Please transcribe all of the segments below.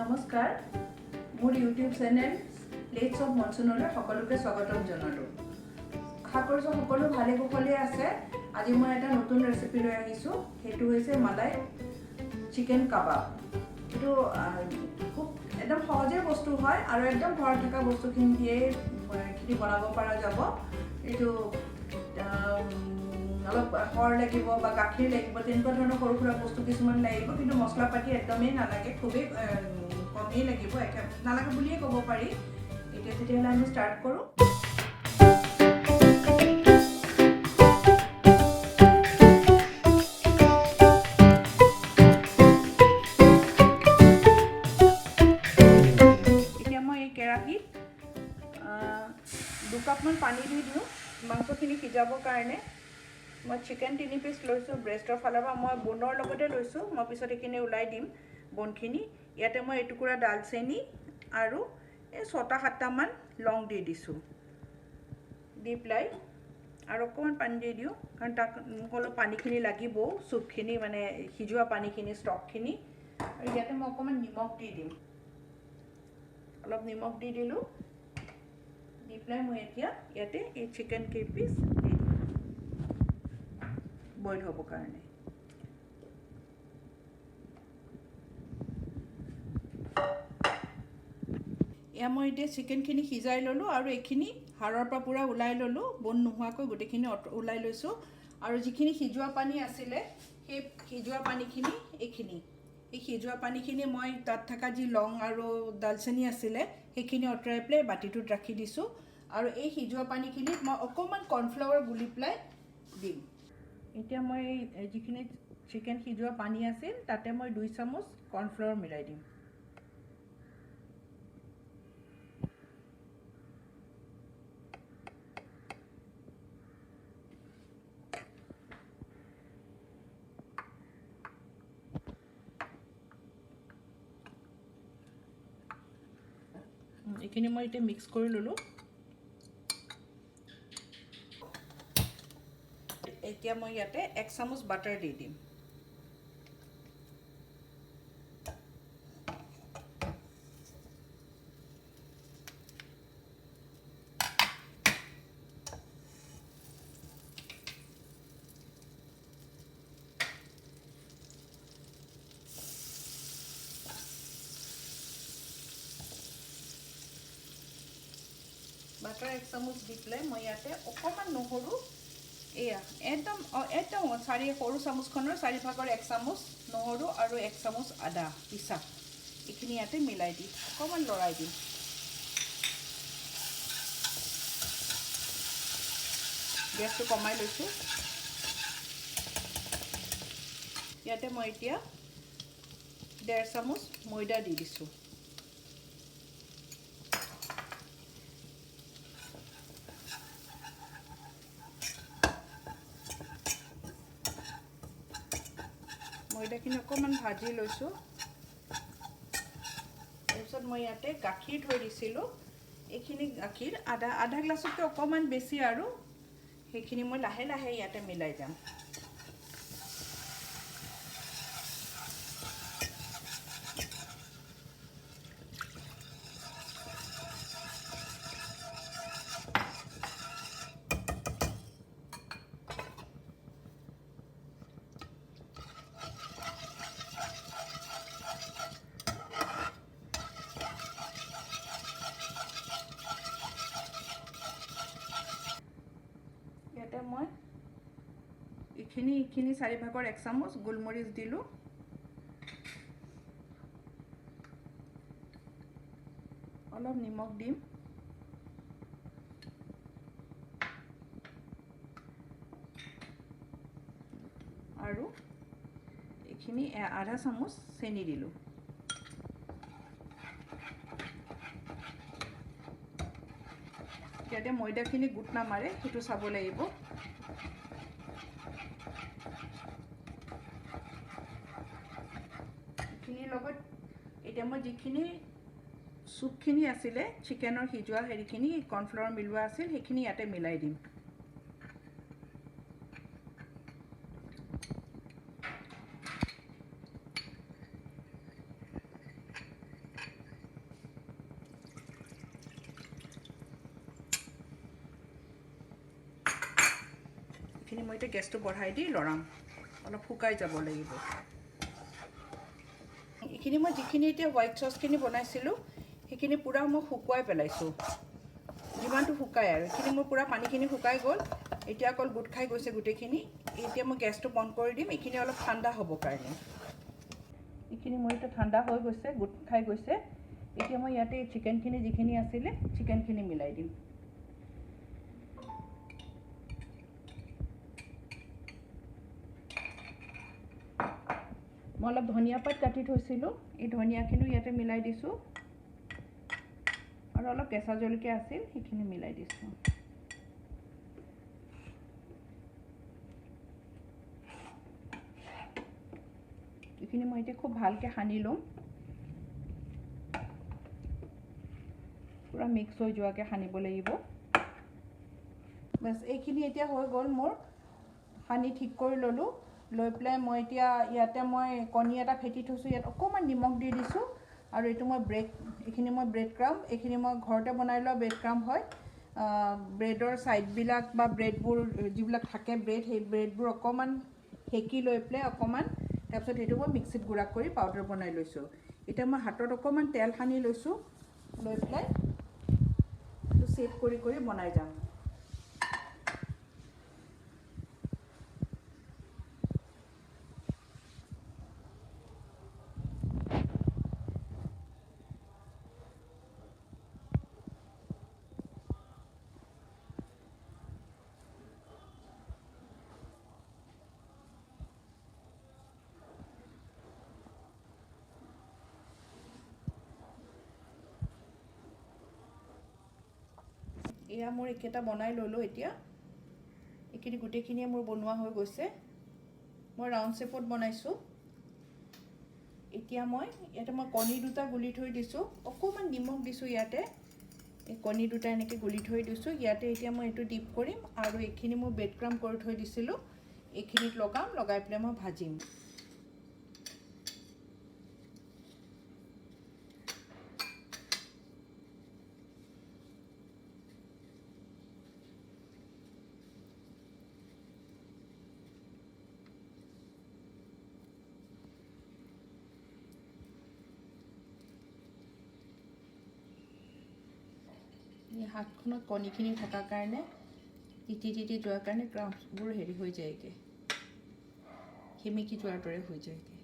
নমস্কাৰ মোৰ YouTube channel plates of মনচুনলৈ সকলোকে স্বাগতম জনালোঁ। আশা কৰিছোঁ সকলো ভালে কুশলে আছে। আজি মই এটা নতুন ৰেচিপি লৈ আহিছোঁ, সেইটো হৈছে মালাই চিকেন কাবাব। এইটো খুব একদম সহজে বস্তু হয় আৰু একদম ঘৰত থকা বস্তুখিনি দিয়েই বনাব পৰা যাব। এইটো অলপ সৰ লাগিব বা গাখীৰ লাগিব, তেনেকুৱা ধৰণৰ সৰু সুৰা বস্তু কিছুমান লাগিব, কিন্তু মছলা পাতি একদমেই নালাগে, খুবেই কমেই লাগিব, নালাগে বুলিয়ে ক'ব পাৰি। এতিয়া তেতিয়াহ'লে আমি ষ্টাৰ্ট কৰোঁ। এতিয়া মই এই কেৰাহীত 2 কাপমান পানী দি দিওঁ মাংসখিনি সিজাবৰ কাৰণে। মই চিকেন 3 পিচ লৈছোঁ, ব্ৰেষ্টৰ ফালৰ পৰা মই বনৰ লগতে লৈছোঁ, মই পিছত এইখিনি ওলাই দিম বনখিনি। ইয়াতে মই এটুকুৰা ডালচেনি আৰু এই 6-7টামান লং দি দিছোঁ, দি পেলাই আৰু অকণমান পানী দি দিওঁ, কাৰণ তাক অলপ পানীখিনি লাগিবও, চুপখিনি মানে সিজোৱা পানীখিনি, ষ্টকখিনি। আৰু ইয়াতে মই অকণমান নিমখ দি দিম, অলপ নিমখ দি দিলোঁ। দি পেলাই মই এতিয়া ইয়াতে এই চিকেন কেইপিচ দি দিম বইল হ'বৰ কাৰণে। এয়া মই এতিয়া চিকেনখিনি সিজাই ল'লোঁ আৰু এইখিনি হাড়ৰ পৰা পূৰা ওলাই ল'লোঁ, বন নোহোৱাকৈ গোটেইখিনি ওলাই লৈছোঁ। আৰু যিখিনি সিজোৱা পানী আছিলে, সেই সিজোৱা পানীখিনি এইখিনি, এই সিজোৱা পানীখিনি মই তাত থকা যি লং আৰু ডালচেনি আছিলে সেইখিনি আঁতৰাই পেলাই বাতিটোত ৰাখি দিছোঁ। আৰু এই সিজোৱা পানীখিনিত মই অকণমান কৰ্ণফ্লাৱাৰ গুলি পেলাই দিম। এতিয়া মই এই যিখিনি চিকেন সিজোৱা পানী আছিল, তাতে মই 2 চামুচ কৰ্ণফ্লাৱাৰ মিলাই দিম। এইখিনি মই এতিয়া মিক্স কৰি ল'লোঁ। এতিয়া মই ইয়াতে 1 চামুচ বাটাৰ দি দিম। বাটাৰ 1 চামুচ দি পেলাই মই ইয়াতে অকণমান নহৰু, এয়া একদম সৰু চামুচখনৰ 4/4 1 চামুচ নহৰু আৰু 1 চামুচ আদা পিছা, এইখিনি ইয়াতে মিলাই দি অকণমান লৰাই দিম। গেছটো কমাই লৈছোঁ। ইয়াতে মই এতিয়া 1.5 চামুচ ময়দা দি দিছোঁ। ময়দাখিনি অকণমান ভাজি লৈছোঁ। তাৰপিছত মই ইয়াতে গাখীৰ থৈ দিছিলোঁ, এইখিনি গাখীৰ আধা গ্লাছতকৈ অকণমান বেছি, আৰু সেইখিনি মই লাহে লাহে ইয়াতে মিলাই যাম। ইয়াতে মই এইখিনি 4/4 1 চামুচ গোলমৰিচ দিলোঁ। অলপ নিমখ দিম। আৰু এইখিনি আধা চামুচ চেনি দিলোঁ। ইয়াতে ময়দাখিনি গোট নামাৰে সেইটো চাব লাগিব। এইখিনিৰ লগত এতিয়া মই যিখিনি চুপখিনি আছিলে চিকেনৰ সিজোৱা, হেৰিখিনি কৰ্ণফ্লাৱাৰ মিলোৱা আছিল, সেইখিনি ইয়াতে মিলাই দিম। মই এতিয়া গেছটো বঢ়াই দি লৰাম অলপ শুকাই যাব লাগিব এইখিনি মই যিখিনি এতিয়া হোৱাইট সসখিনি বনাইছিলোঁ সেইখিনি পুৰা মই শুকুৱাই পেলাইছোঁ যিমানটো শুকাই আৰু এইখিনি মোৰ পুৰা পানীখিনি শুকাই গ'ল এতিয়া অকল গুট খাই গৈছে গোটেইখিনি এতিয়া মই গেছটো বন্ধ কৰি দিম এইখিনি অলপ ঠাণ্ডা হ'ব কাৰণে এইখিনি মোৰ এতিয়া ঠাণ্ডা হৈ গৈছে গুট খাই গৈছে এতিয়া মই ইয়াতে চিকেনখিনি যিখিনি আছিলে চিকেনখিনি মিলাই দিম মই অলপ ধনিয়া পাত কাটি থৈছিলোঁ এই ধনিয়াখিনিও ইয়াতে মিলাই দিছোঁ আৰু অলপ কেঁচা জলকীয়া আছিল সেইখিনি মিলাই দিছোঁ এইখিনি মই এতিয়া খুব ভালকৈ সানি ল'ম পুৰা মিক্স হৈ যোৱাকৈ সানিব লাগিব বাছ এইখিনি এতিয়া হৈ গ'ল মোৰ সানি ঠিক কৰি ল'লোঁ লৈ পেলাই মই এতিয়া ইয়াতে মই কণী এটা ফেটি থৈছোঁ ইয়াত অকণমান নিমখ দি দিছোঁ আৰু এইটো মই এইখিনি মই ব্ৰেড ক্ৰাম্ব এইখিনি মই ঘৰতে বনাই লোৱা ব্ৰেড ক্ৰাম্ব হয় ব্ৰেডৰ ছাইডবিলাক বা ব্ৰেডবোৰ যিবিলাক থাকে ব্ৰেড সেই ব্ৰেডবোৰ অকণমান সেকি লৈ পেলাই অকণমান তাৰপিছত সেইটো মই মিক্সিত গুড়া কৰি পাউডাৰ বনাই লৈছোঁ এতিয়া মই হাতত অকণমান তেল সানি লৈছোঁ লৈ পেলাই এইটো ছেট কৰি বনাই যাম এয়া মোৰ এইকেইটা বনাই ল'লোঁ এতিয়া এইখিনি গোটেইখিনিয়ে মোৰ বনোৱা হৈ গৈছে মই ৰাউণ্ড শেপত বনাইছোঁ এতিয়া ইয়াতে মই কণী দুটা গুলি থৈ দিছোঁ অকণমান নিমখ দিছোঁ ইয়াতে এই কণী দুটা এনেকৈ গুলি থৈ দিছোঁ ইয়াতে এতিয়া মই এইটো ডিপ কৰিম আৰু এইখিনি মই ব্ৰেড ক্ৰাম্ব কৰি থৈ দিছিলোঁ এইখিনিত লগাই পেলাই মই ভাজিম এই হাতখনত কণীখিনি থকাৰ কাৰণে তিতি যোৱাৰ কাৰণে ক্ৰাম্বছবোৰ হেৰি হৈ যায়গৈ সেমেকি যোৱাৰ দৰে হৈ যায়গৈ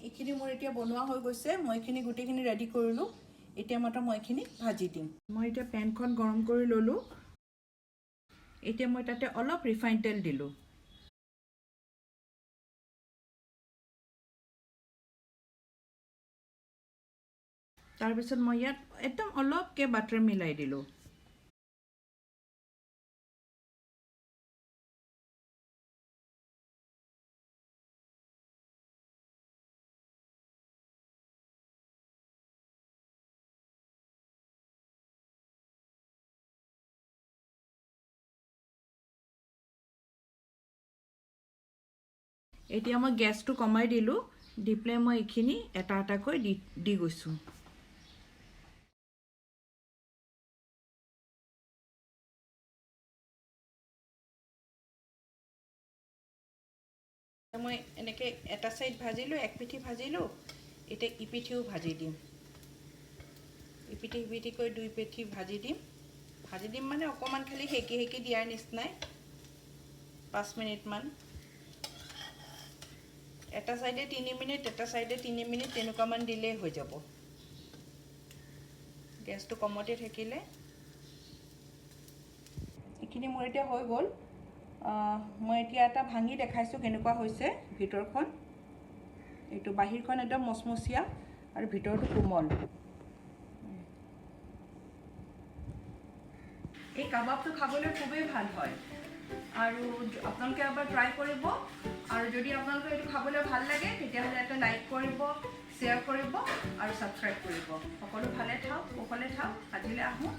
এইখিনি মোৰ এতিয়া বনোৱা হৈ গৈছে মই এইখিনি গোটেইখিনি ৰেডি কৰিলোঁ এতিয়া মাত্ৰ মই এইখিনি ভাজি দিম মই এতিয়া পেনখন গৰম কৰি ল'লোঁ এতিয়া মই তাতে অলপ ৰিফাইন তেল দিলোঁ তাৰপিছত মই ইয়াত একদম অলপকৈ বাটাৰ মিলাই দিলোঁ এতিয়া মই গেছটো কমাই দিলোঁ দি পেলাই মই এইখিনি এটা এটাকৈ দি গৈছোঁ মই এনেকৈ এটা সাইড ভাজিলোঁ এক পিঠি ভাজিলোঁ এতিয়া ইপিঠিও ভাজি দিম ইপিঠি সিপিঠিকৈ দুই পিঠি ভাজি দিম মানে অকণমান খালি সেকি দিয়াৰ নিচিনাই 5 মিনিটমান এটা সাইডে 3 মিনিট এটা সাইডে 3 মিনিট তেনেকুৱামান দিলেই হৈ যাব গেছটো কমতে থাকিলে এইখিনি মোৰ এতিয়া হৈ গ'ল মই এতিয়া এটা ভাঙি দেখাইছোঁ কেনেকুৱা হৈছে ভিতৰখন এইটো বাহিৰখন একদম মচমচীয়া আৰু ভিতৰটো কোমল এই কাবাবটো খাবলৈ খুবেই ভাল হয় আৰু আপোনালোকে এবাৰ ট্ৰাই কৰিব আৰু যদি আপোনালোকে এইটো খাবলৈ ভাল লাগে তেতিয়াহ'লে এটা লাইক কৰিব শ্বেয়াৰ কৰিব আৰু ছাবস্ক্ৰাইব কৰিব সকলো ভালে থাকক কুশলে থাকক আজিলৈ আহোঁ